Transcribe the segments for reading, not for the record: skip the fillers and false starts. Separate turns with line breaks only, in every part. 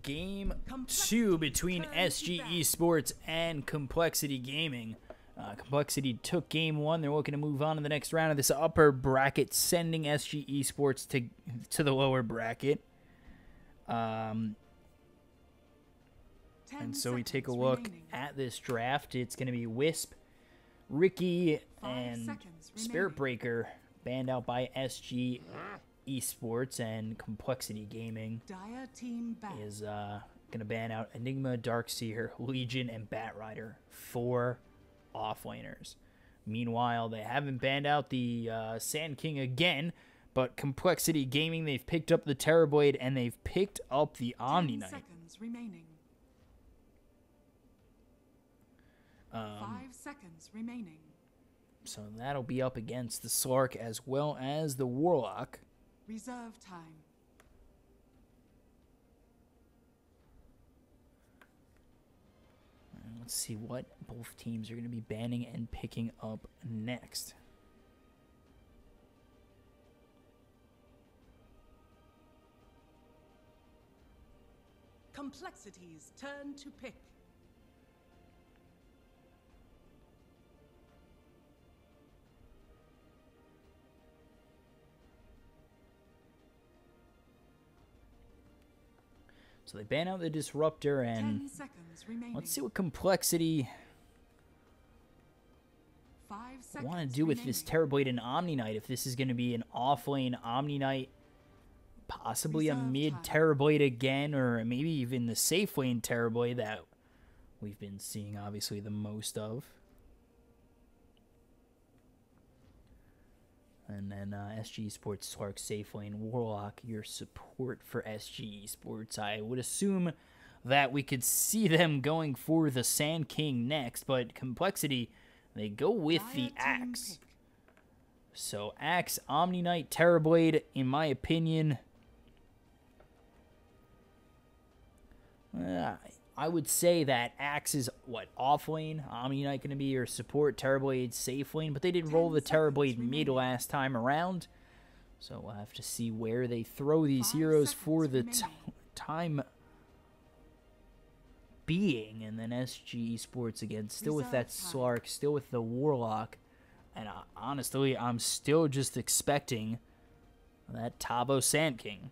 Game 2 between SG eSports and compLexity Gaming. compLexity took Game 1. They're looking to move on to the next round of this upper bracket, sending SG eSports to the lower bracket. And so we take a look at this draft. It's going to be Wisp, Ricky, and Spirit Breaker banned out by SG eSports, and compLexity Gaming is going to ban out Enigma, Darkseer, Legion, and Batrider, 4 offlaners. Meanwhile, they haven't banned out the Sand King again, but compLexity Gaming, they've picked up the Terrorblade and they've picked up the Omni Knight.
5 seconds remaining.
So that'll be up against the Slark as well as the Warlock.
Reserve time.
Let's see what both teams are going to be banning and picking up next.
compLexity's turn to pick.
So they ban out the Disruptor, and
10 seconds remaining.
let's see what compLexity want to do with this Terrorblade and Omni Knight. If this is going to be an offlane Omni Knight, possibly a mid Terrorblade again, or maybe even the safe lane Terrorblade that we've been seeing obviously the most of. And then SG eSports, Slark, safe lane, Warlock, your support for SG eSports. I would assume that we could see them going for the Sand King next, but compLexity, they go with the Axe. So Axe, Omni Knight, Terrorblade, in my opinion, I would say that Axe is, what, off lane? Omni Knight going to be your support, Terrorblade safe lane, but they did roll the Terrorblade mid last time around. So we'll have to see where they throw these heroes for the time being. And then SG eSports again, still with that Slark, still with the Warlock. And honestly, I'm still just expecting that Tavo Sand King.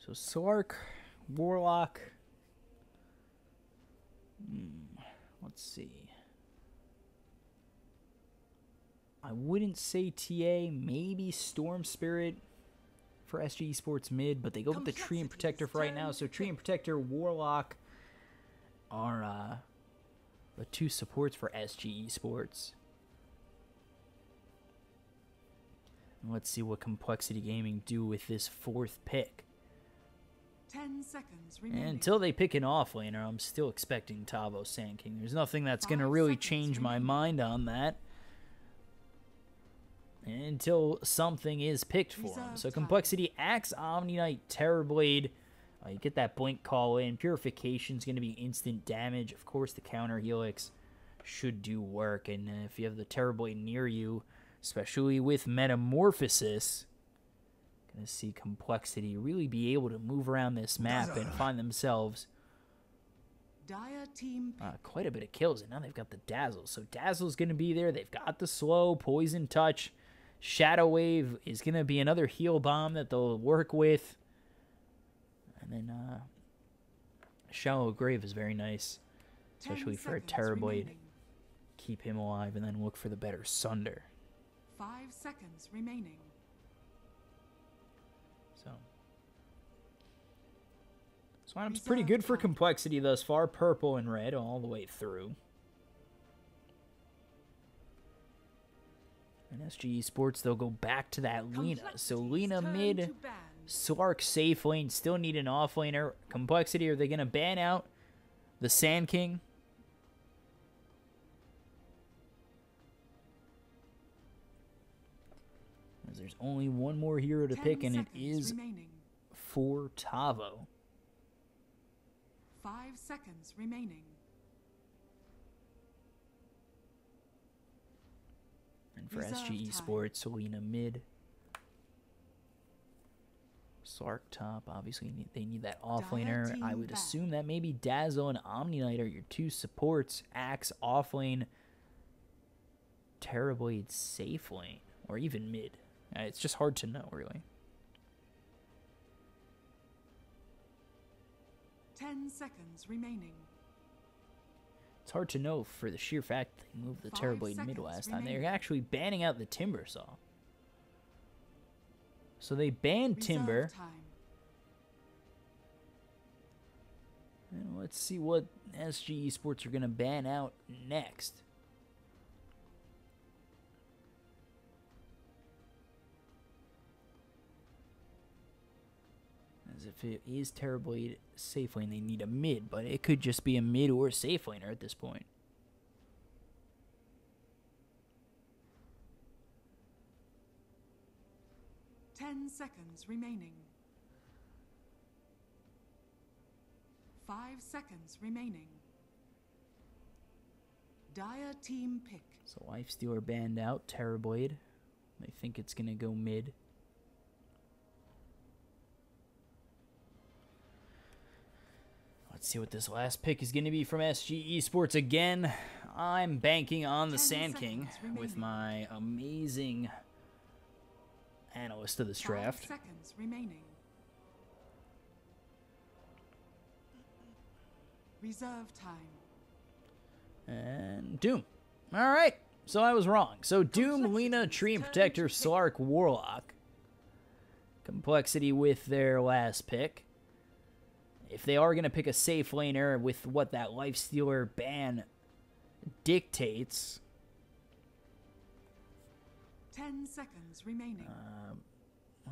So Slark, Warlock, let's see. I wouldn't say TA, maybe Storm Spirit for SG eSports mid, but they go with the Tree and Protector for right now. So Tree and Protector, Warlock are the 2 supports for SG eSports. And let's see what compLexity Gaming do with this 4th pick.
10 seconds remaining.
And until they pick an offlaner, I'm still expecting Tavo Sand King. There's nothing that's going to really change my mind on that until something is picked for him. So compLexity, Axe, Omni Knight, Terrorblade. You get that blink call in. Purification's going to be instant damage. Of course, the counter Helix should do work. And if you have the Terrorblade near you, especially with Metamorphosis, going to see compLexity really be able to move around this map and find themselves quite a bit of kills. And now they've got the Dazzle. So Dazzle's going to be there. They've got the slow, Poison Touch. Shadow Wave is going to be another heal bomb that they'll work with. And then Shallow Grave is very nice, especially for a Terrorblade. Keep him alive and then look for the better Sunder.
5 seconds remaining.
So lineup's pretty good for compLexity thus far. Purple and red all the way through. And SG eSports, they'll go back to that Lina. So Lina mid, Slark safe lane, still need an offlaner. compLexity, are they going to ban out the Sand King? There's only one more hero to
10
pick, and it
seconds
is
remaining.
for Tavo.
5 seconds remaining.
And for
Reserve
SG
time.
Esports, Selena mid. Slark top. Obviously, they need that offlaner. I would assume that maybe Dazzle and Omni Knight are your two supports. Axe offlane. Terrorblade safe lane. Or even mid. It's just hard to know, really.
10 seconds remaining.
It's hard to know for the sheer fact they moved the
5
Terrorblade mid
seconds
last time.
remaining.
They're actually banning out the Timber Saw. So they banned
Reserve
Timber.
time.
And let's see what SG Esports are going to ban out next. As if it is Terrorblade safe lane, they need a mid, but it could just be a mid or safe laner at this point.
Ten seconds remaining. 5 seconds remaining. Dire team pick.
So Lifestealer banned out, Terrorblade. They think it's going to go mid. Let's see what this last pick is going to be from SG Esports again. I'm banking on the Sand King with my amazing analyst of this draft.
5 seconds remaining. Reserve time.
And Doom. All right. So I was wrong. So Doom, Lina, Tree and Protector, Slark, Warlock. compLexity with their last pick. If they are going to pick a safe laner with what that Lifestealer ban dictates.
10 seconds remaining.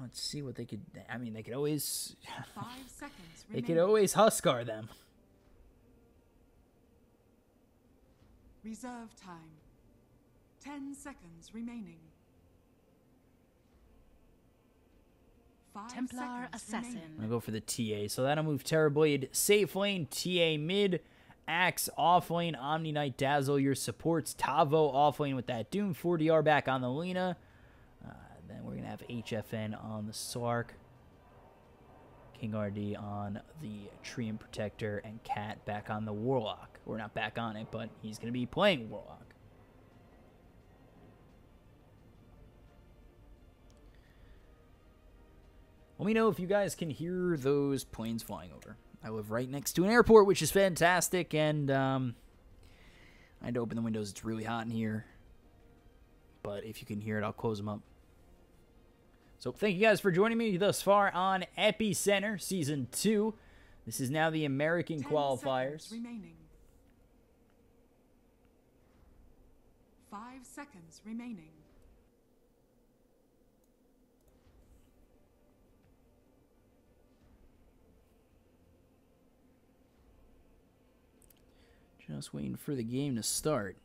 Let's see what they could... I mean, they could always...
5 seconds
they
remaining.
could always Huskar them.
Reserve time. 10 seconds remaining. 5
Templar
seconds
Assassin.
remaining.
I'm going to go for the TA. So that'll move Terrorblade safe lane, TA mid, Axe off lane, Omni Knight, Dazzle your supports, Tavo off lane with that Doom, 4DR back on the Lina. Then we're going to have HFN on the Slark, King RD on the Tree and Protector, and Cat back on the Warlock. We're not back on it, but he's going to be playing Warlock. Let me know if you guys can hear those planes flying over. I live right next to an airport, which is fantastic, and I had to open the windows. It's really hot in here. But if you can hear it, I'll close them up. So thank you guys for joining me thus far on Epicenter Season 2. This is now the American
10
Qualifiers.
seconds remaining. 5 seconds remaining.
Just waiting for the game to start.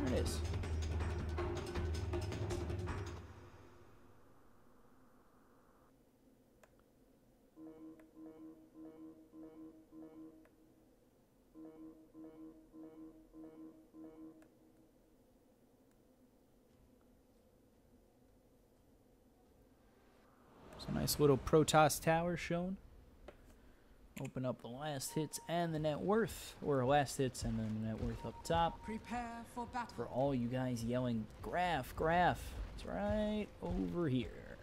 There it is. So nice little Protoss tower shown. Open up the last hits and the net worth, or last hits and then the net worth up top.
Prepare for battle.
For all you guys yelling, graph, graph, it's right over here.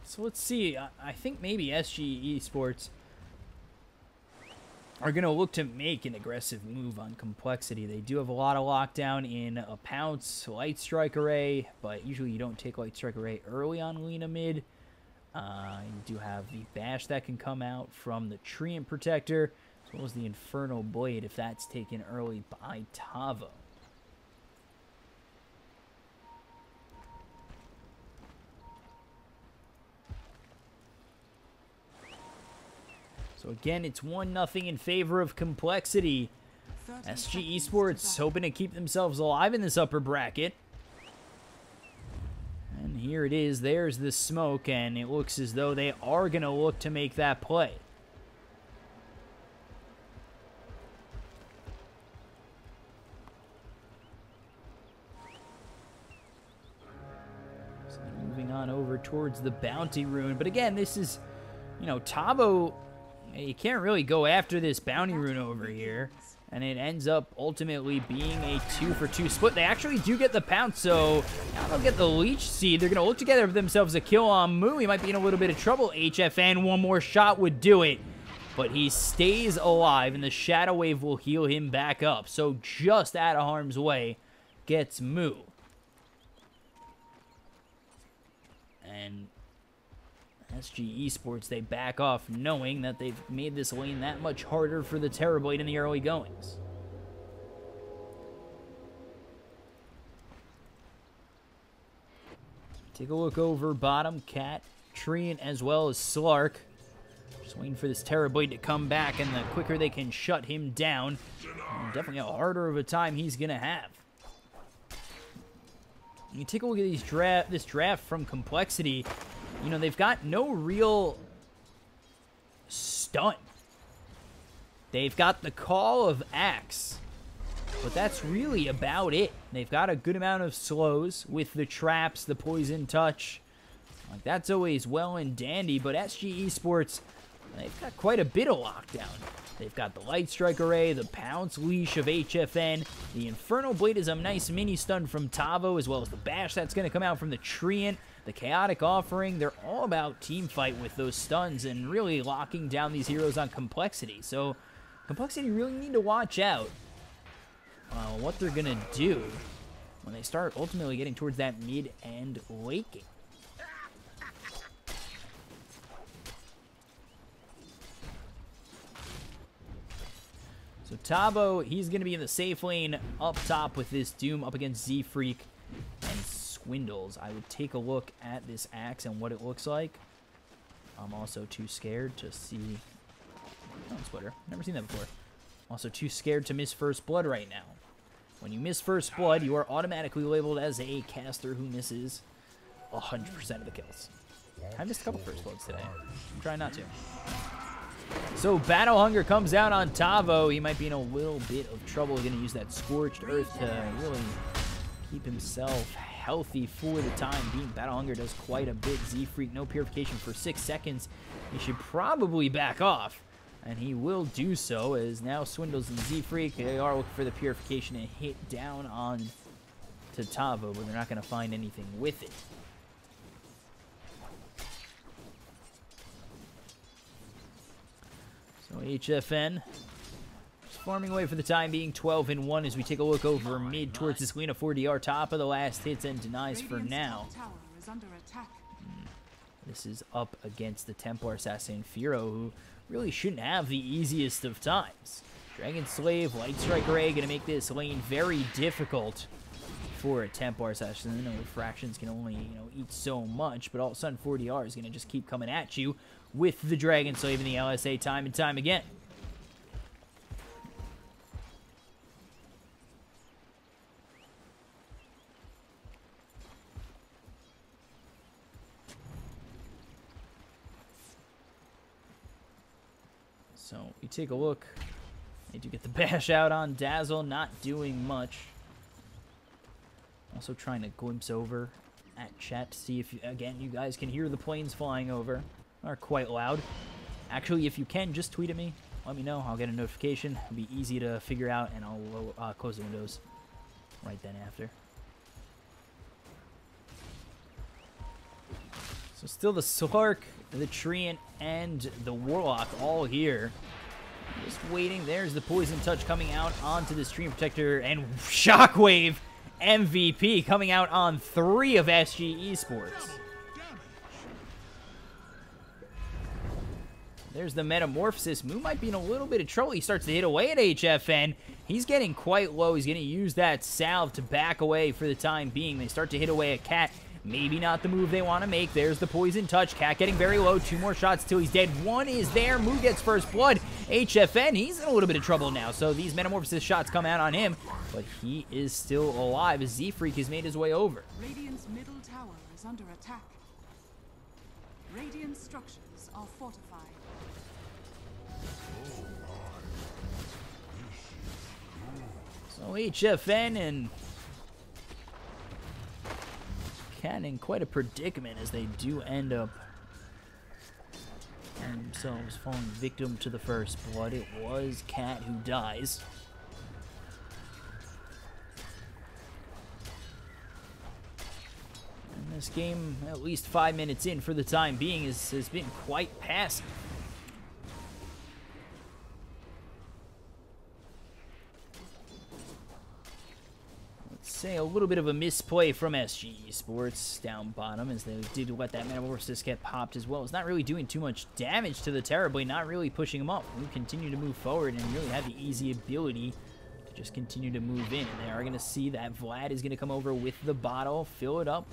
So let's see. I think maybe SG Esports are going to look to make an aggressive move on compLexity. They do have a lot of lockdown in a Pounce, Light Strike Array, but usually you don't take Light Strike Array early on Lena mid. You do have the Bash that can come out from the Treant Protector, as well as the Infernal Blade if that's taken early by Tavo. So again, it's 1-0 in favor of compLexity. SG eSports hoping to keep themselves alive in this upper bracket. And here it is. There's the smoke, and it looks as though they are going to look to make that play. So moving on over towards the Bounty Rune. But again, this is, you know, Tavo, you can't really go after this Bounty Rune over here. And it ends up ultimately being a 2-for-2 split. They actually do get the Pounce, so now they'll get the Leech Seed. They're going to look to gather themselves a kill on Moo. He might be in a little bit of trouble. HFN, one more shot would do it. But he stays alive, and the Shadow Wave will heal him back up. So just out of harm's way gets Moo. And SG eSports, they back off knowing that they've made this lane that much harder for the Terrorblade in the early goings. Take a look over bottom. Cat, Treant, as well as Slark. Just waiting for this Terrorblade to come back, and the quicker they can shut him down, definitely a harder of a time he's going to have. You take a look at this draft from compLexity. You know, they've got no real stun. They've got the Call of Axe, but that's really about it. They've got a good amount of slows with the traps, the Poison Touch. Like, that's always well and dandy, but SG eSports, they've got quite a bit of lockdown. They've got the Light Strike Array, the Pounce Leash of HFN, the Infernal Blade is a nice mini stun from Tavo, as well as the Bash that's going to come out from the Treant, the Chaotic Offering. They're all about team fight with those stuns and really locking down these heroes on compLexity. So compLexity really need to watch out what they're going to do when they start ultimately getting towards that mid and late game. So Tavo, he's going to be in the safe lane up top with this Doom up against Z-Freak and Swindles. I would take a look at this axe and what it looks like. I'm also too scared to see... Oh, Splitter. Never seen that before. Also too scared to miss First Blood right now. When you miss First Blood, you are automatically labeled as a caster who misses 100% of the kills. I missed a couple First Bloods today. I'm trying not to. So Battle Hunger comes out on Tavo. He might be in a little bit of trouble. He's going to use that Scorched Earth to really keep himself healthy for the time being. Battle Hunger does quite a bit. Z-Freak, no purification for 6 seconds. He should probably back off, and he will do so, as now Swindles and Z-Freak, they are looking for the purification and hit down on to Tavo, but they're not going to find anything with it. So HFN just farming away for the time being, 12-1 as we take a look over mid towards this Lena 4DR, top of the last hits and denies for now. This is up against the Templar Assassin Firo, who really shouldn't have the easiest of times. Dragon Slave, Light Strike Array, going to make this lane very difficult for a Templar Assassin. You know, fractions can only, eat so much, but all of a sudden 4DR is going to just keep coming at you with the Dragon Slave in the LSA time and time again. So you take a look. They do get the bash out on Dazzle, not doing much. Also trying to glimpse over at chat to see if, again, you guys can hear the planes flying over. Are quite loud. Actually, if you can, just tweet at me. Let me know. I'll get a notification. It'll be easy to figure out, and I'll close the windows right then after. So still the Slark, the Treant, and the Warlock all here. Just waiting. There's the Poison Touch coming out onto the Stream Protector, and Shockwave MVP coming out on 3 of SG Esports. There's the Metamorphosis. Moo might be in a little bit of trouble. He starts to hit away at HFN. He's getting quite low. He's going to use that salve to back away for the time being. They start to hit away at Cat. Maybe not the move they want to make. There's the Poison Touch. Cat getting very low. 2 more shots till he's dead. 1 is there. Moo gets first blood. HFN, he's in a little bit of trouble now. So these Metamorphosis shots come out on him. But he is still alive as Z-Freak has made his way over.
Radiant's middle tower is under attack. Radiant structures are fortified.
So HFN and Cat in quite a predicament as they do end up finding themselves falling victim to the first blood. It was Cat who dies. And this game, at least 5 minutes in for the time being, has been quite passive. Say a little bit of a misplay from SG Esports down bottom as they did let that Metamorphosis get popped as well. It's not really doing too much damage to the Terribly, not really pushing him up. We continue to move forward and really have the easy ability to just continue to move in. And they are going to see that Vlad is going to come over with the bottle, fill it up.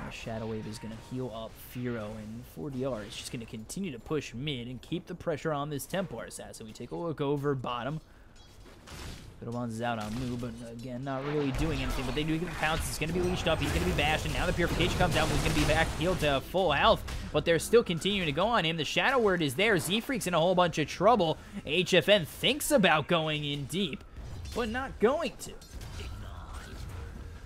And Shadow Wave is going to heal up Firo, and 4DR is just going to continue to push mid and keep the pressure on this Templar Assassin. We take a look over bottom. Fiddlebonds is out on Moo, but again, not really doing anything. But they do get the pounce. It's going to be leashed up. He's going to be bashed, and now the Purification comes out. He's going to be back healed to full health, but they're still continuing to go on him. The Shadow Word is there. Z-Freak's in a whole bunch of trouble. HFN thinks about going in deep, but not going to.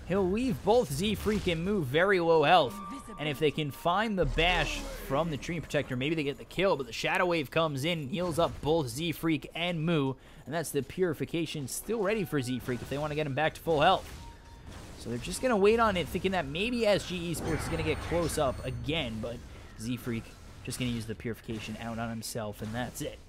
He'll leave both Z-Freak and Moo very low health. And if they can find the bash from the Tree Protector, maybe they get the kill, but the Shadow Wave comes in, heals up both Z-Freak and Moo, and that's the Purification still ready for Z-Freak if they want to get him back to full health. So they're just going to wait on it, thinking that maybe SG Esports is going to get close up again, but Z-Freak just going to use the Purification out on himself, and that's it.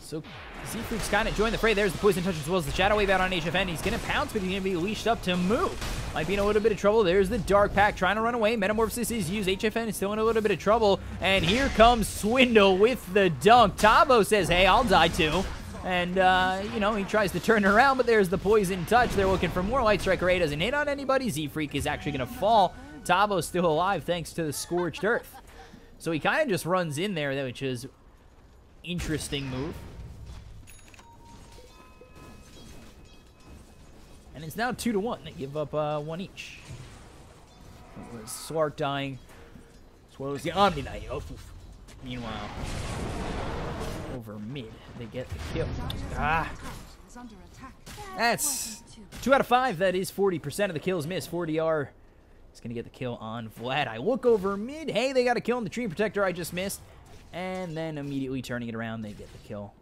So Z-Freak's kind of joined the fray. There's the Poison Touch as well as the Shadow Wave out on HFN. He's going to pounce, but he's going to be leashed up to Moo. Might be in a little bit of trouble. There's the Dark Pack trying to run away. Metamorphosis is used. HFN is still in a little bit of trouble. And here comes Swindle with the dunk. Tabo says, hey, I'll die too. And, you know, he tries to turn around, but there's the Poison Touch. They're looking for more. Light Striker A doesn't hit on anybody. Z-Freak is actually going to fall. Tabo's still alive thanks to the Scorched Earth. So he kind of just runs in there, which is interesting move. And it's now 2-1. They give up 1 each. It was Slark dying. As well as the Omni Knight. Oh, meanwhile, over mid, they get the kill. Ah. That's 2 out of 5. That is 40% of the kills missed. 4DR is going to get the kill on Vlad. I look over mid. Hey, they got a kill on the Tree Protector I just missed. And then immediately turning it around, they get the kill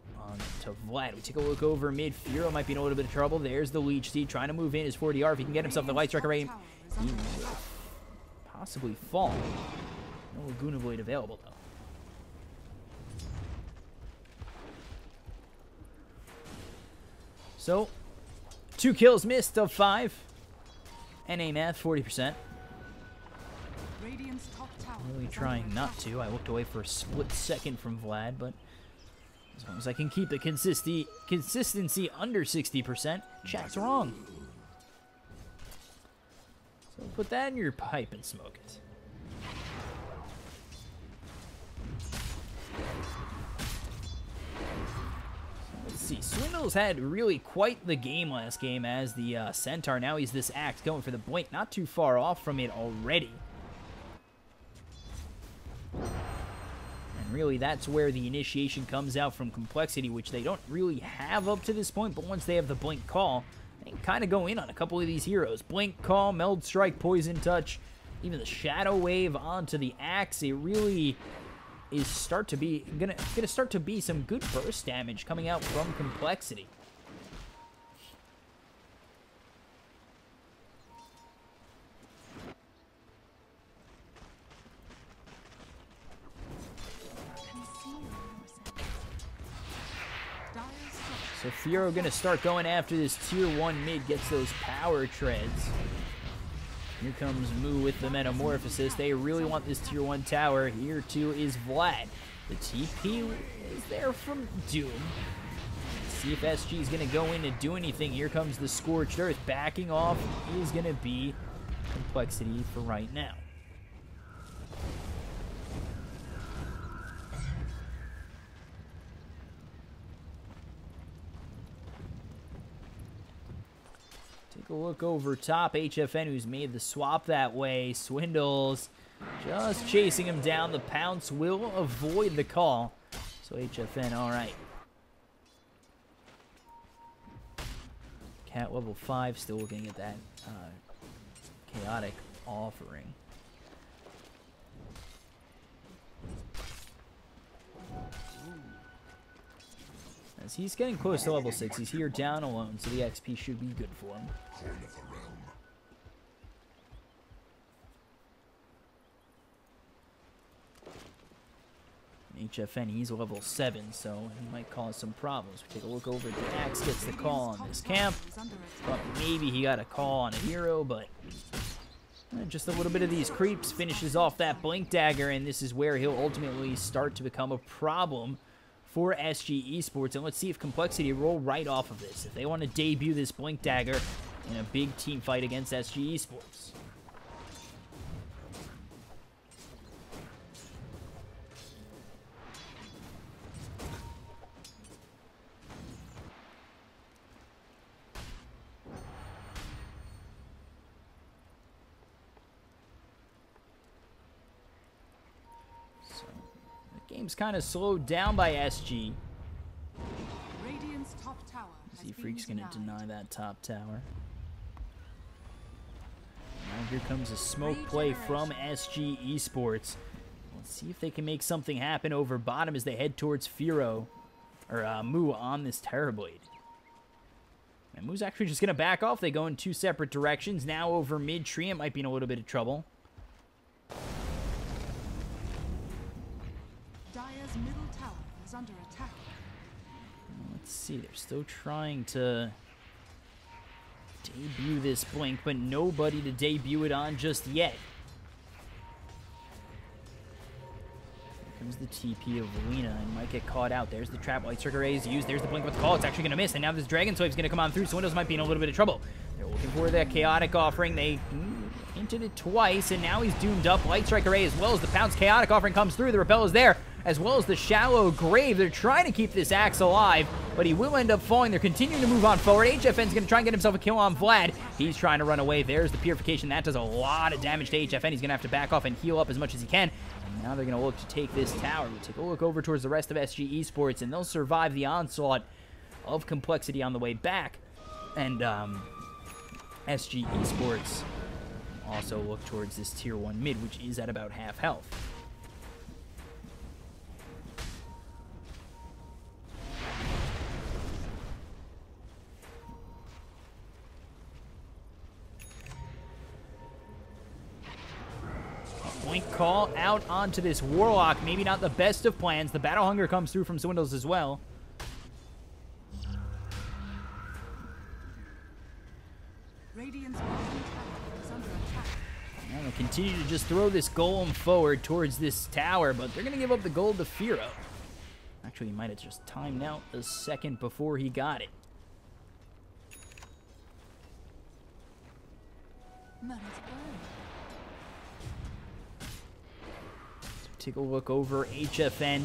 to Vlad. We take a look over mid. Firo might be in a little bit of trouble. There's the Leech Seed trying to move in. His 4DR. If he can get himself the Light Striker Ray, he will possibly fall. No Laguna Void available, though. So, 2 kills missed of 5. NA math, 40%. Really trying not to. I looked away for a split second from Vlad, but as long as I can keep the consistency under 60%, chat's wrong. So put that in your pipe and smoke it. Let's see. Swindle's had really quite the game last game as the Centaur. Now he's this Axe going for the blink. Not too far off from it already. And really, that's where the initiation comes out from compLexity, which they don't really have up to this point, but once they have the Blink Call, they can kind of go in on a couple of these heroes. Blink Call, Meld Strike, Poison Touch, even the Shadow Wave onto the Axe. It really is gonna start to be some good burst damage coming out from compLexity. So Firo going to start going after this tier 1 mid, gets those power treads. Here comes Mu with the Metamorphosis. They really want this tier 1 tower. Here too is Vlad. The TP is there from Doom. Let's see if SG is going to go in and do anything. Here comes the Scorched Earth. Backing off is going to be compLexity for right now. Take a look over top. HFN, who's made the swap that way. Swindles just chasing him down. The pounce will avoid the call. So HFN, all right. Cat level 5, still looking at that chaotic offering. As he's getting close to level 6, he's here down alone, so the XP should be good for him. HFN, he's level 7, so he might cause some problems. We take a look over. The Axe gets the call on this camp. Thought maybe he got a call on a hero, but just a little bit of these creeps finishes off that Blink Dagger, and this is where he'll ultimately start to become a problem for SG Esports. And let's see if compLexity roll right off of this, if they want to debut this Blink Dagger in a big team fight against SG Esports. Game's kind of slowed down by SG.
Radiant's top tower
See, Freak's going to deny that top tower. Now here comes a smoke play from SG Esports. Let's see if they can make something happen over bottom as they head towards Firo, or Mu on this Terrorblade. And Mu's actually just going to back off. They go in two separate directions. Now over mid-tree, it might be in a little bit of trouble.
middle tower is under attack.
Let's see, they're still trying to debut this Blink, but nobody to debut it on just yet. Here comes the TP of Lena, and might get caught out. There's the trap. Light Strike Array is used. There's the Blink with the call. It's actually going to miss, and now this Dragon's Wave's going to come on through, so Windows might be in a little bit of trouble. They're looking for that Chaotic offering. They hinted it twice, and now he's doomed up. Light Strike Array as well as the Pounce Chaotic offering comes through. The Repel is there, as well as the Shallow Grave. They're trying to keep this Axe alive, but he will end up falling. They're continuing to move on forward. HFN's going to try and get himself a kill on Vlad. He's trying to run away. There's the Purification. That does a lot of damage to HFN. He's going to have to back off and heal up as much as he can. And now they're going to look to take this tower. We take a look over towards the rest of SG Esports, and they'll survive the onslaught of compLexity on the way back. And SG Esports also look towards this tier 1 mid, which is at about half health. Blink call out onto this Warlock. Maybe not the best of plans. The Battle Hunger comes through from Swindles as well.
Radiant's bottom tower is under attack.
And they'll continue to just throw this Golem forward towards this tower, but they're going to give up the gold to Firo. Actually, he might have just timed out a second before he got it. Take a look over HFN,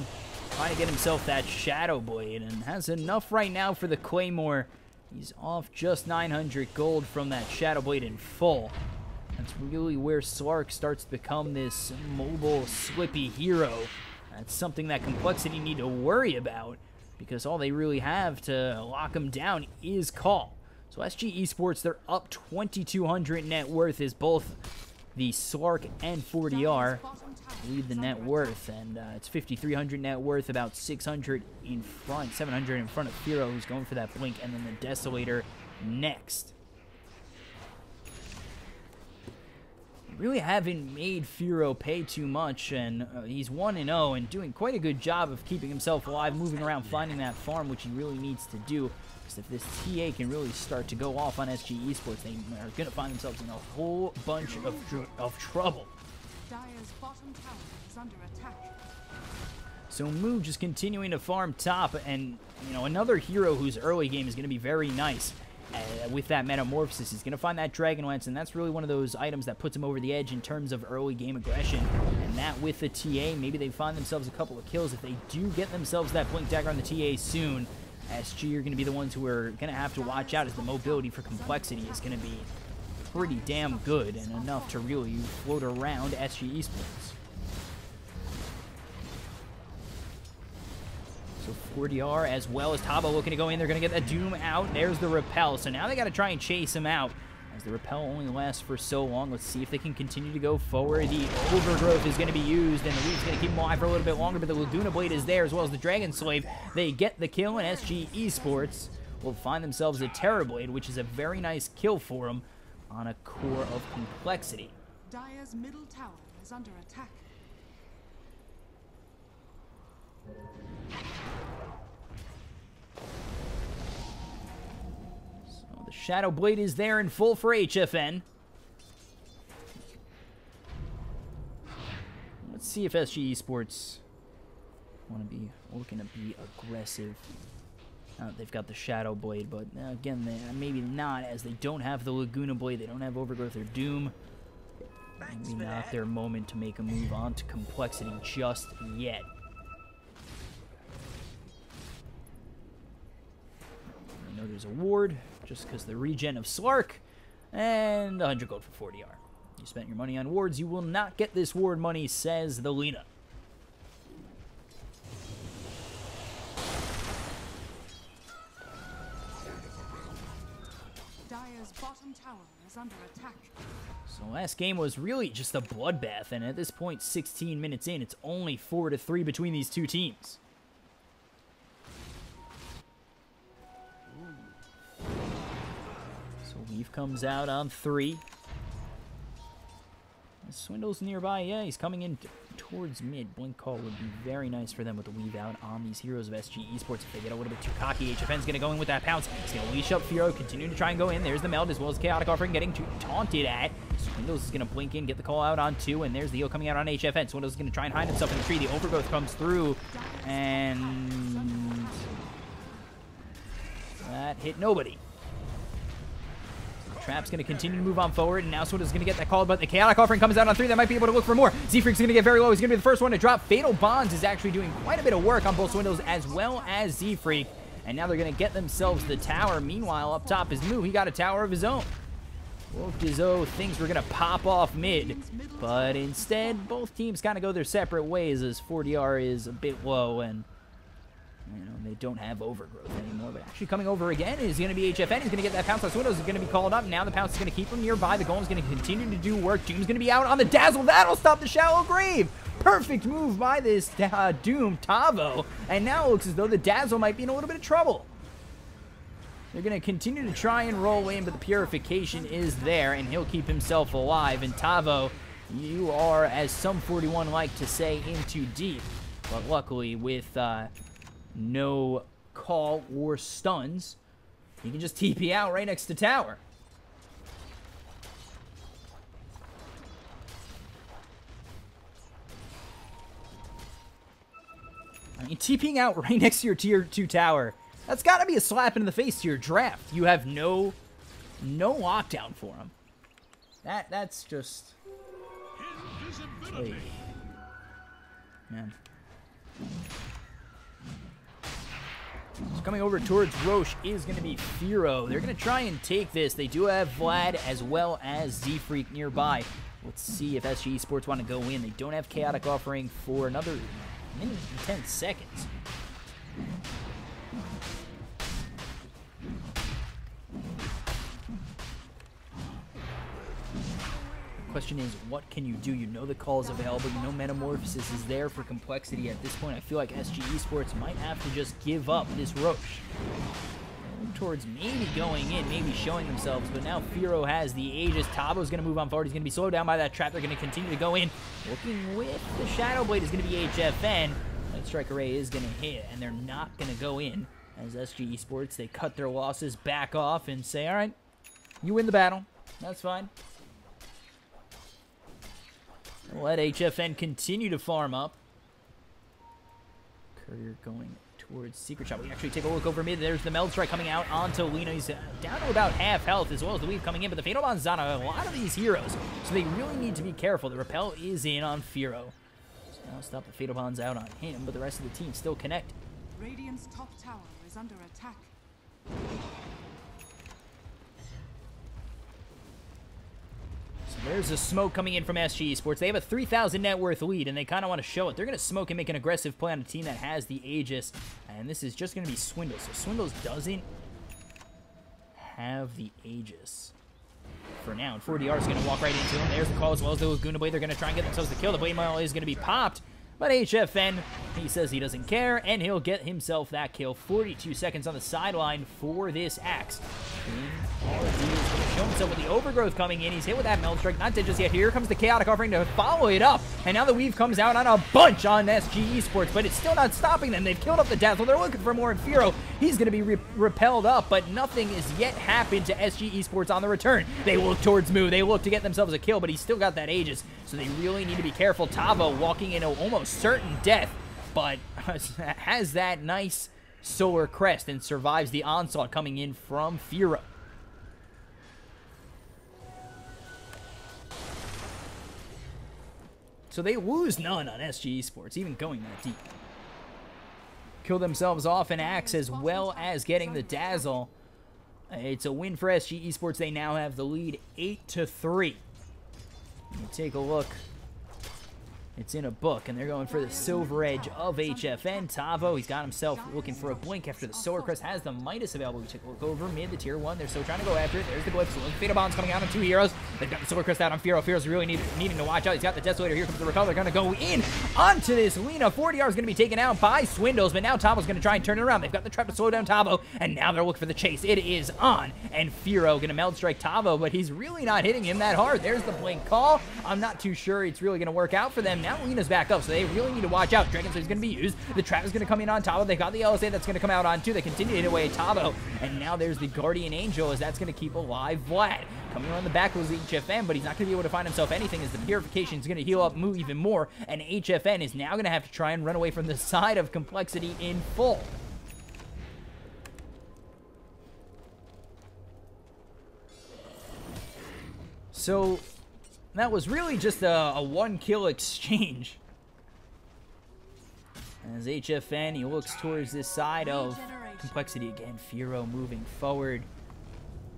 trying to get himself that Shadow Blade, and has enough right now for the Claymore. He's off just 900 gold from that Shadow Blade in full. That's really where Slark starts to become this mobile, slippy hero. That's something that compLexity need to worry about, because all they really have to lock him down is Call. So SG Esports, they're up 2,200 net worth, as both the Slark and 40R lead the net worth, and it's 5,300 net worth, about 600 in front, 700 in front of Firo, who's going for that Blink, and then the Desolator next. really haven't made Firo pay too much, and he's 1-0 and doing quite a good job of keeping himself alive, moving around, finding that farm, which he really needs to do. Because if this TA can really start to go off on SG Esports, they are going to find themselves in a whole bunch of trouble.
Dire's bottom tower is under attack.
So Moo just continuing to farm top, and you know, another hero whose early game is going to be very nice. With that Metamorphosis, he's going to find that Dragon Lance, and that's really one of those items that puts him over the edge in terms of early game aggression. And that with the TA, maybe they find themselves a couple of kills. If they do get themselves that Blink Dagger on the TA soon, SG are going to be the ones who are going to have to watch out, as the mobility for compLexity is going to be pretty damn good and enough to really float around SG Esports. So 4DR as well as Tabo looking to go in. They're going to get that Doom out. There's the Repel. So now they got to try and chase him out, as the Repel only lasts for so long. Let's see if they can continue to go forward. The Overgrowth is going to be used, and the Weave's going to keep him alive for a little bit longer, but the Laguna Blade is there, as well as the Dragon Slave. They get the kill, and SG Esports will find themselves a Terror Blade, which is a very nice kill for them on a core of compLexity.
Dire's middle tower is under attack.
So the Shadow Blade is there in full for HFN. Let's see if SG Esports want to be looking to be aggressive. They've got the Shadow Blade, but again, maybe not, as they don't have the Laguna Blade, they don't have Overgrowth or Doom. Maybe not their moment to make a move on to compLexity just yet. I know there's a ward, just because the regen of Slark, and 100 gold for 40R. You spent your money on wards, you will not get this ward money, says the Lina.
Dire's bottom tower is under attack.
So last game was really just a bloodbath, and at this point, 16 minutes in, it's only 4-3 between these two teams. So Weave comes out on 3. Swindle's nearby. Yeah, he's coming in towards mid. Blink Call would be very nice for them with the Weave out on these heroes of SG Esports. If they get a little bit too cocky, HFN's going to go in with that pounce. He's going to leash up Firo, continue to try and go in. There's the meld, as well as Chaotic Offering getting taunted at. Swindles is going to blink in, get the call out on 2, and there's the heal coming out on HFN. Swindles is going to try and hide himself in the tree. The Overgrowth comes through, and that hit nobody. Trap's going to continue to move on forward, and now Swindle's going to get that call, but the Chaotic Offering comes out on 3. That might be able to look for more. Z-Freak's going to get very low. He's going to be the first one to drop. Fatal Bonds is actually doing quite a bit of work on both Swindles as well as Z-Freak, and now they're going to get themselves the tower. Meanwhile, up top is Moo. He got a tower of his own. Looked as though things were going to pop off mid, but instead, both teams kind of go their separate ways, as 4DR is a bit low, and you know, they don't have Overgrowth anymore, but actually coming over again is going to be HFN. He's going to get that pounce on Swindles. Is going to be called up. Now the pounce is going to keep him nearby. The Golem's going to continue to do work. Doom's going to be out on the Dazzle. That'll stop the Shallow Grave. Perfect move by this Doom Tavo. And now it looks as though the Dazzle might be in a little bit of trouble. They're going to continue to try and roll in, but the Purification is there, and he'll keep himself alive. And Tavo, you are, as some 41 like to say, in too deep. But luckily, with no call or stuns, you can just TP out right next to tower. I mean, TPing out right next to your tier 2 tower, that's got to be a slap in the face to your draft. You have no lockdown for him. That's just... Hey. Man. So coming over towards Roche is going to be Firo. They're going to try and take this. They do have Vlad as well as Z-Freak nearby. Let's see if SG Esports want to go in. They don't have Chaotic Offering for another minute and 10 seconds. Question is, what can you do? You know the call is available. You know Metamorphosis is there for compLexity. At this point, I feel like SG Esports might have to just give up this Roche. towards maybe going in, maybe showing themselves, but now Firo has the Aegis. Tabo's going to move on forward. He's going to be slowed down by that trap. They're going to continue to go in. Looking with the Shadow Blade is going to be HFN. Light Strike Array is going to hit, and they're not going to go in. As SG Esports, they cut their losses, back off, and say, all right, you win the battle. That's fine. Let HFN continue to farm up. Courier going towards Secret Shot. We actually take a look over mid. There's the Meld Strike coming out onto Lina. He's down to about half health, as well as the Weave coming in, but the Fatal Bond's on a lot of these heroes, so they really need to be careful. The Repel is in on Firo. So now stop the Fatal Bonds out on him, but the rest of the team still connect.
Radiant's top tower is under attack.
So there's a smoke coming in from SG Esports. They have a 3,000 net worth lead, and they kind of want to show it. They're going to smoke and make an aggressive play on a team that has the Aegis, and this is just going to be Swindles. So Swindles doesn't have the Aegis for now, and 4DR is going to walk right into him. There's the call, as well as the Laguna Blade. They're going to try and get themselves the kill. The Blade Mail is going to be popped, but HFN, he says he doesn't care, and he'll get himself that kill. 42 seconds on the sideline for this Axe. RD is going to show himself with the Overgrowth coming in. He's hit with that Meld Strike. Not dead just yet. Here comes the Chaotic Offering to follow it up. And now the Weave comes out on a bunch on SG Esports, but it's still not stopping them. They've killed up the Dazzle. They're looking for more, and Firo, he's going to be repelled up, but nothing has yet happened to SG Esports on the return. They look towards Moo. They look to get themselves a kill, but he's still got that Aegis, so they really need to be careful. Tavo walking into almost certain death, but has that nice Solar Crest and survives the onslaught coming in from Firo. So they lose none on SG Esports, even going that deep. Kill themselves off an Axe as well as getting the Dazzle. It's a win for SG Esports. They now have the lead 8-3. You take a look. It's in a book, and they're going for the Silver Edge of HFN. Tavo, he's got himself looking for a blink after the Solar Crest has the Midas available. We take a look over mid, the tier 1. They're still trying to go after it. There's the Glyphs. Fatal Bombs coming out on 2 heroes. They've got the Solar Crest out on Firo. Firo's really needing to watch out. He's got the Desolator. Here comes the Repel. They're going to go in onto this Lina. 4DR is going to be taken out by Swindles, but now Tavo's going to try and turn it around. They've got the trap to slow down Tavo, and now they're looking for the chase. It is on, and Firo going to Meld Strike Tavo, but he's really not hitting him that hard. There's the blink call. I'm not too sure it's really going to work out for them. Now Lina's back up, so they really need to watch out. Dragon Slayer is going to be used. The trap is going to come in on Tavo. They've got the LSA that's going to come out on 2. They continue to hit away at Tavo, and now there's the Guardian Angel, as that's going to keep alive Vlad. Coming around the back was HFN, but he's not going to be able to find himself anything, as the Purification is going to heal up Moo even more, and HFN is now going to have to try and run away from the side of compLexity in full. So that was really just a one-kill exchange. As HFN, he looks towards this side of compLexity again. Firo moving forward.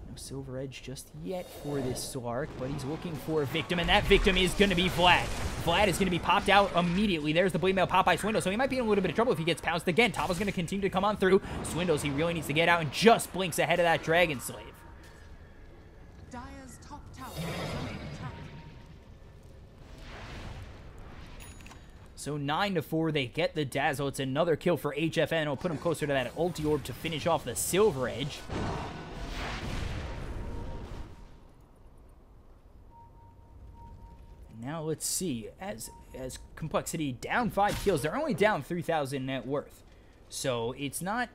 No Silver Edge just yet for this Slark, but he's looking for a victim, and that victim is going to be Vlad. Vlad is going to be popped out immediately. There's the Blade Mail pop by Swindles, so he might be in a little bit of trouble if he gets pounced again. Tavo's going to continue to come on through. Swindles, he really needs to get out and just blinks ahead of that Dragon Slave.
Dire's top tower is under attack.
So 9-4, they get the Dazzle. It's another kill for HFN. It'll put him closer to that ulti orb to finish off the Silver Edge. Now let's see, as compLexity down 5 kills, they're only down 3,000 net worth. So it's not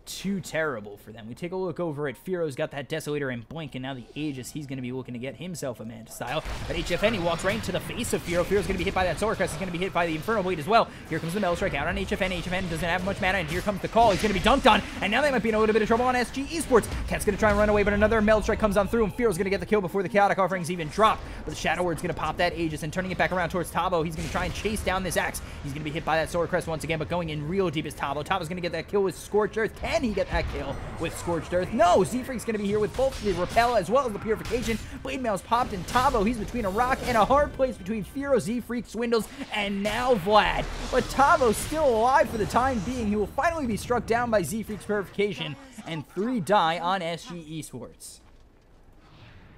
too terrible for them. We take a look over at Firo's got that Desolator and Blink, and now the Aegis, he's going to be looking to get himself a Manta style. But HFN, he walks right into the face of Firo. Firo's going to be hit by that Solar Crest. He's going to be hit by the Infernal Blade as well. Here comes the Meld Strike out on HFN. HFN doesn't have much mana, and here comes the call. He's going to be dunked on, and now they might be in a little bit of trouble on SG Esports. Cat's going to try and run away, but another Meld Strike comes on through, and Firo's going to get the kill before the Chaotic Offerings even drop. But the Shadow Word's going to pop that Aegis, and turning it back around towards Tavo, he's going to try and chase down this Axe. He's going to be hit by that Solar Crest once again, but going in real deep is Tavo. Tavo's going to get that kill with Scorched Earth. Can he get that kill with Scorched Earth? No! Z-Freak's going to be here with both the Repel as well as the Purification. Blade Mail's popped, and Tavo, he's between a rock and a hard place between Firo, Z-Freak, Swindles, and now Vlad. But Tavo's still alive for the time being. He will finally be struck down by Z-Freak's Purification, and 3 die on SG Esports.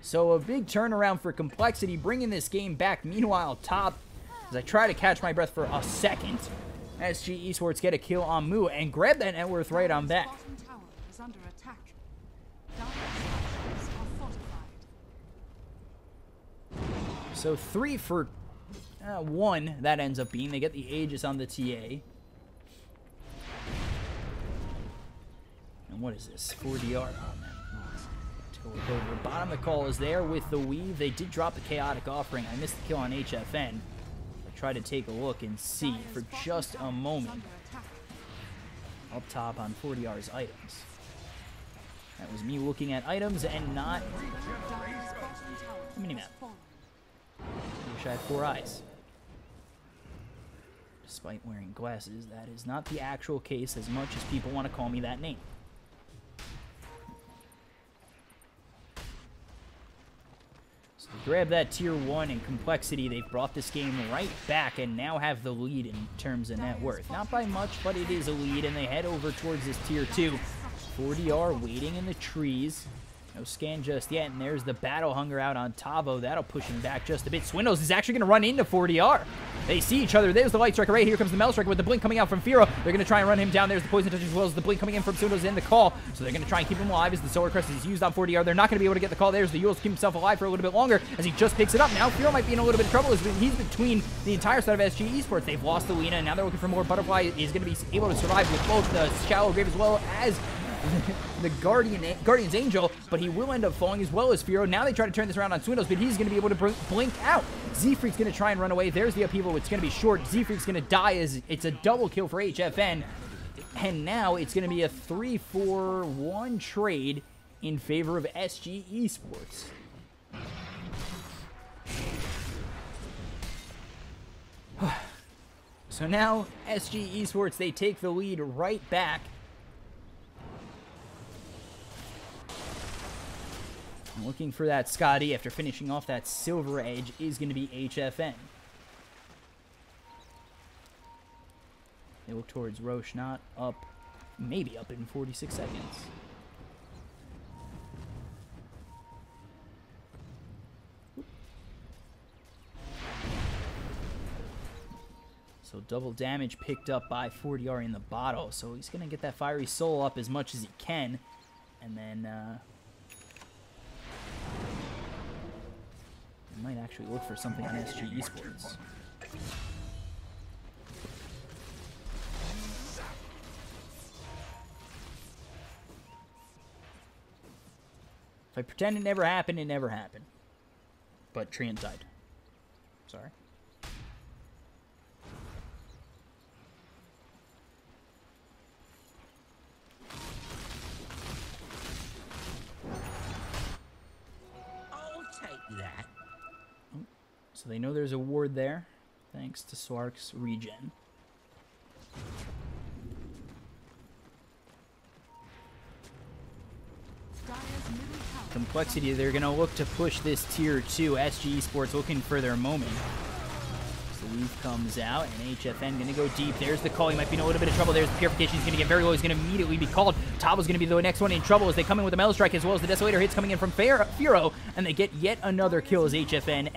So a big turnaround for compLexity, bringing this game back. Meanwhile, top, as I try to catch my breath for a second, SG Esports get a kill on Moo and grab that net worth right on back.
Bottom tower is under attack.
So 3 for 1, that ends up being. They get the Aegis on the TA. And what is this? 4DR. Oh, man. Let's go over. Bottom of the call is there with the weave. They did drop the Chaotic Offering. I missed the kill on HFN. I tried to take a look and see for just a moment. Up top on 4DR's items. That was me looking at items and not the minimap. I wish I had 4 eyes. Despite wearing glasses, that is not the actual case as much as people want to call me that name. So to grab that tier 1 and compLexity, they've brought this game right back and now have the lead in terms of net worth. Not by much, but it is a lead, and they head over towards this tier 2. 4DR waiting in the trees. No scan just yet, and there's the Battle Hunger out on Tavo. That'll push him back just a bit. Swindles is actually going to run into 4DR. They see each other. There's the Light Striker right here. Comes the Metal Striker with the Blink coming out from Firo. They're going to try and run him down. There's the Poison Touch as well as the Blink coming in from Swindles in the call. So they're going to try and keep him alive as the Solar Crest is used on 4DR. They're not going to be able to get the call. There's the Yules to keep himself alive for a little bit longer as he just picks it up. Now Firo might be in a little bit of trouble as he's between the entire side of SG Esports. They've lost the Lina, and now they're looking for more. Butterfly is going to be able to survive with both the Shallow Grave as well as the Guardian's Angel, but he will end up falling as well as Firo. Now they try to turn this around on Swindles, but he's going to be able to blink out. Z-Freak's going to try and run away. There's the upheaval. It's going to be short. Z-Freak's going to die as it's a double kill for HFN. And now it's going to be a 3-4-1 trade in favor of SG Esports. So now SG Esports, they take the lead right back. Looking for that Scotty after finishing off that Silver Edge is going to be HFN. They look towards Roche, not up, maybe up in 46 seconds. So double damage picked up by 4DR in the bottle, so he's going to get that Fiery Soul up as much as he can, and then might actually look for something on SG Esports. If I pretend it never happened, it never happened. But Treant died. Sorry.
I'll take that.
So they know there's a ward there, thanks to Swark's regen. compLexity, they're going to look to push this tier 2. SG Esports looking for their moment. So the leaf comes out, and HFN going to go deep. There's the call. He might be in a little bit of trouble. There's the Purification. He's going to get very low. He's going to immediately be called. Tabo's going to be the next one in trouble as they come in with the Metal Strike, as well as the Desolator hits coming in from Firo, and they get yet another kill as HFN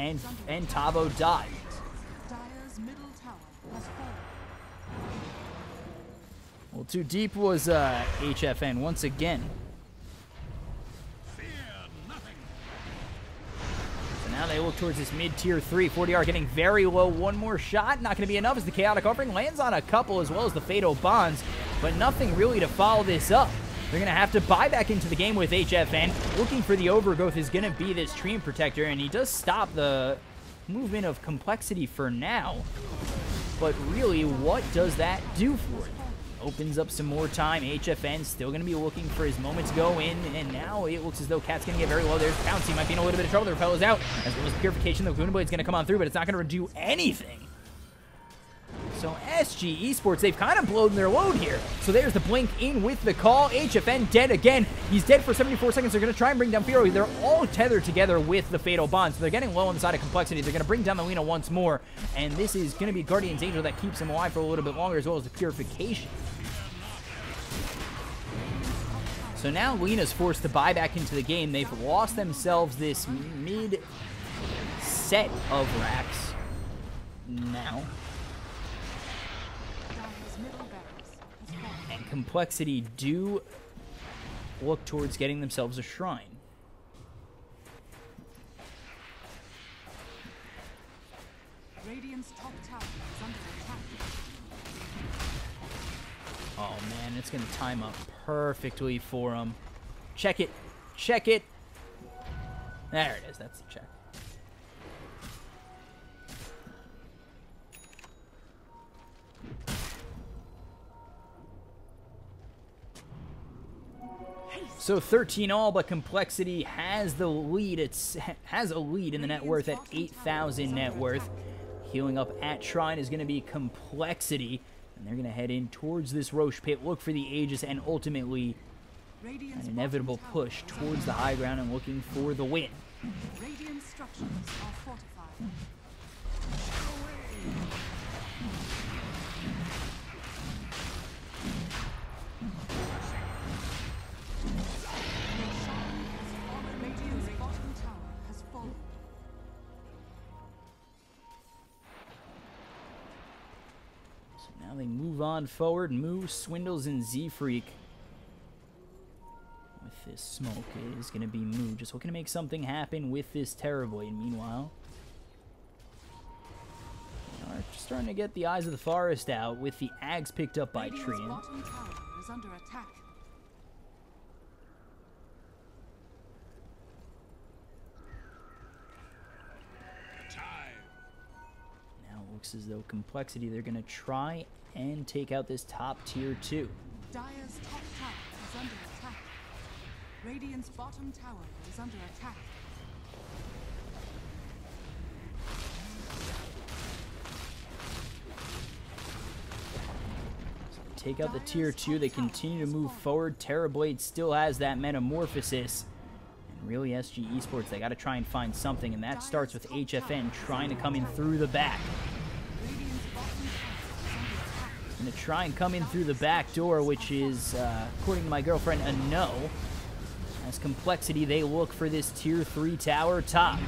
and Tabo die. Well, too deep was HFN once again. So now they look towards this mid-tier 3. 4DR getting very low. One more shot. Not going to be enough as the Chaotic Offering lands on a couple as well as the Fatal Bonds. But nothing really to follow this up. They're going to have to buy back into the game with HFN. Looking for the overgrowth is going to be this Treant Protector, and he does stop the movement of compLexity for now. But really, what does that do for it? Opens up some more time. HFN still going to be looking for his moment to go in, and now it looks as though Cat's going to get very low. There's Pounce. He might be in a little bit of trouble. The Repeller's out. As well as Purification, the Luna Blade's going to come on through, but it's not going to do anything. So SG Esports, they've kind of blown their load here. So there's the blink in with the call. HFN dead again. He's dead for 74 seconds. They're going to try and bring down Firo. They're all tethered together with the Fatal Bond. So they're getting low on the side of compLexity. They're going to bring down the Lina once more. And this is going to be Guardian's Angel that keeps him alive for a little bit longer, as well as the Purification. So now Lina's forced to buy back into the game. They've lost themselves this mid set of racks now. And compLexity do look towards getting themselves a shrine.
Radiant's top tower is under attack.
Oh man, it's going to time up perfectly for him. Check it. Check it. There it is. That's the check. So 13-all, but compLexity has the lead. It has a lead in the net worth at 8,000 net worth. Healing up at Shrine is going to be compLexity, and they're going to head in towards this Roche pit, look for the Aegis, and ultimately an inevitable push towards the high ground and looking for the win.
Radiant structures are fortified. Radiant's bottom tower has fallen.
So now they move on forward. Moo, Swindles, and Z-Freak. With this smoke, it is going to be Moo just looking to make something happen with this Terrorblade. Meanwhile, they are just starting to get the Eyes of the Forest out with the Ags picked up by
Radiant's
Trian.
bottom tower is under attack.
Now it looks as though compLexity, they're going to try and take out this top tier 2.
Dire's top tower is under attack. Radiant's bottom tower is under attack.
So they take out the tier 2. They continue to move forward. Terrorblade still has that metamorphosis. And really, SG eSports, they got to try and find something. And that starts with HFN trying to come in through the back.
Radiant's bottom tower is under attack.
Going to try and come in through the back door, which is, according to my girlfriend, a no. As compLexity, they look for this tier 3 tower top.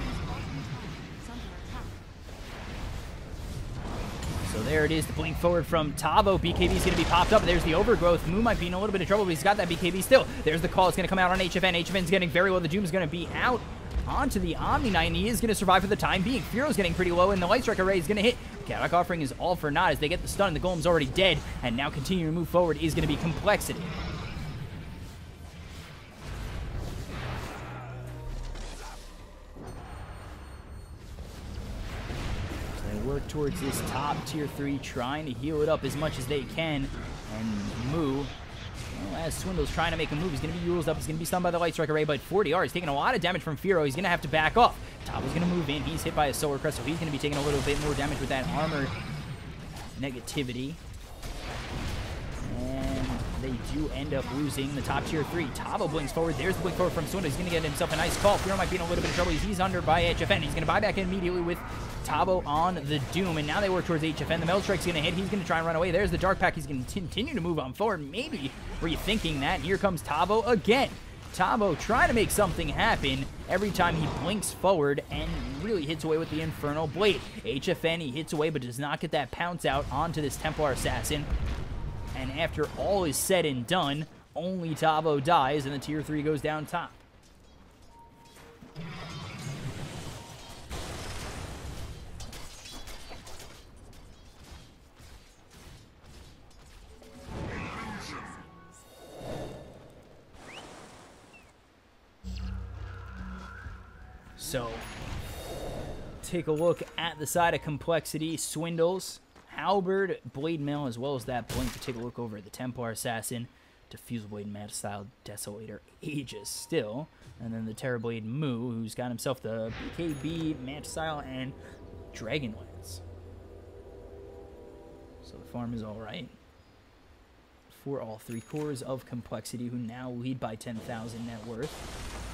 So there it is, the blink forward from Tavo. BKB is going to be popped up. There's the overgrowth. Moo might be in a little bit of trouble, but he's got that BKB still. There's the call. It's going to come out on HFN. HFN's getting very low. The Doom is going to be out onto the Omni Knight, and he is going to survive for the time being. Fearo's getting pretty low, and the Light Strike Array is going to hit. Chaotic Offering is all for naught as they get the stun. The Golem's already dead, and now continuing to move forward is going to be compLexity. Work towards this top tier 3, trying to heal it up as much as they can. And Moo, well, as Swindle's trying to make a move, he's going to be used up. He's going to be stunned by the Light Strike Array, but 40R is taking a lot of damage from Fearo. He's going to have to back off. Tavo's going to move in. He's hit by a Solar Crest, so he's going to be taking a little bit more damage with that armor negativity. And they do end up losing the top tier 3. Tavo blinks forward. There's the blink forward from Swindle. He's going to get himself a nice call. Fearo might be in a little bit of trouble. He's under by HFN. He's going to buy back in immediately with Tavo on the Doom, and now they work towards HFN. The Metal Strike's going to hit. He's going to try and run away. There's the Dark Pack. He's going to continue to move on forward. Maybe were you thinking that? Here comes Tavo again. Tavo trying to make something happen every time he blinks forward and really hits away with the Infernal Blade. HFN, he hits away but does not get that pounce out onto this Templar Assassin. And after all is said and done, only Tavo dies and the tier 3 goes down top. So, take a look at the side of compLexity. Swindles, Halberd, Blade Mail, as well as that blink. To take a look over at the Templar Assassin, Diffuse Blade, Mad Style, Desolator, Aegis still. And then the Terrorblade Moo, who's got himself the BKB, Mad Style, and Dragonlance. So the farm is alright for all 3 cores of compLexity, who now lead by 10,000 net worth.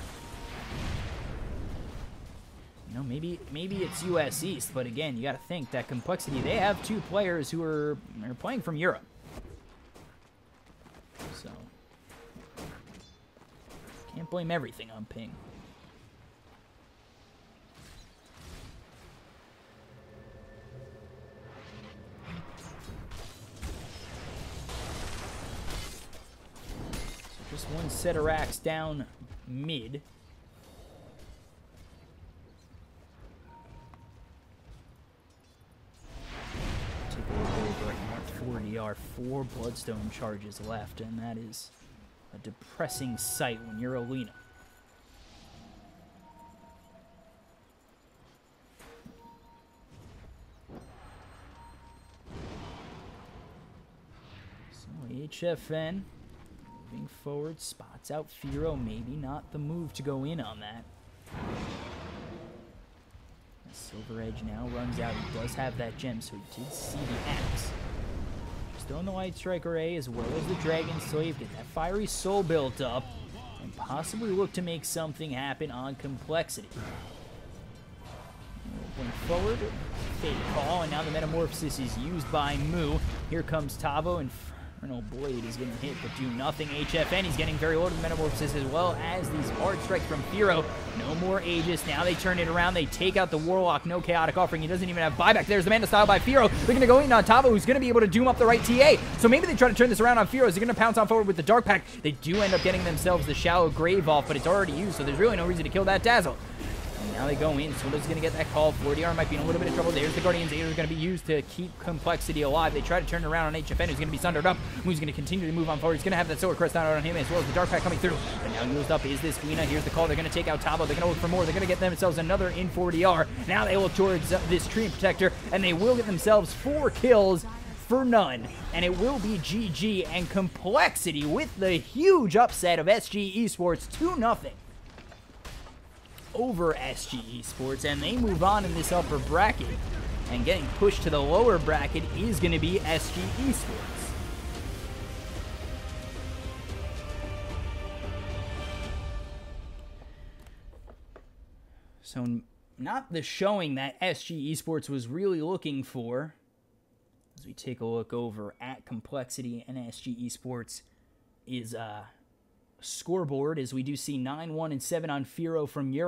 You know, maybe it's US East, but again, you got to think that compLexity, they have 2 players who are playing from Europe. So, can't blame everything on ping. So just 1 set of racks down mid. Take a look over at Mark 4DR. 4 Bloodstone charges left, and that is a depressing sight when you're Alina. HFN moving forward, spots out Firo. Maybe not the move to go in on that. Silver Edge now runs out. He does have that gem, so he did see the axe. Just throwing the Light Strike Array as well as the Dragon Slave. Get that Fiery Soul built up and possibly look to make something happen on compLexity. Going forward, Fate Call, and now the Metamorphosis is used by Moo. Here comes Tavo, and Infernal Blade is getting hit, but do nothing. HFN, he's getting very low to the Metamorphosis, as well as these hard strikes from Firo. No more Aegis. Now they turn it around. They take out the Warlock. No Chaotic Offering. He doesn't even have buyback. There's the Manta Style by Firo. They're going to go in on Tavo, who's going to be able to doom up the right TA. So maybe they try to turn this around on Firo. They're going to pounce on forward with the Dark Pact. They do end up getting themselves the Shallow Grave off, but it's already used, so there's really no reason to kill that Dazzle. Now they go in. Swindle's going to get that call. 4DR might be in a little bit of trouble. There's the Guardian's Aid is going to be used to keep compLexity alive. They try to turn it around on HFN, who's going to be sundered up. Who's going to continue to move on forward. He's going to have that Solar Crest down on him, as well as the Dark Pack coming through. But now used up is this Quina. Here's the call. They're going to take out Tabo. They're going to look for more. They're going to get themselves another in 4DR. Now they look towards this Treant Protector, and they will get themselves 4 kills for none. And it will be GG, and compLexity with the huge upset of SG Esports 2-0. Over SG Esports, and they move on in this upper bracket, and getting pushed to the lower bracket is going to be SG Esports. So not the showing that SG Esports was really looking for. As we take a look over at compLexity and SG Esports is scoreboard, as we do see 9-1 and 7 on Firo from Europe.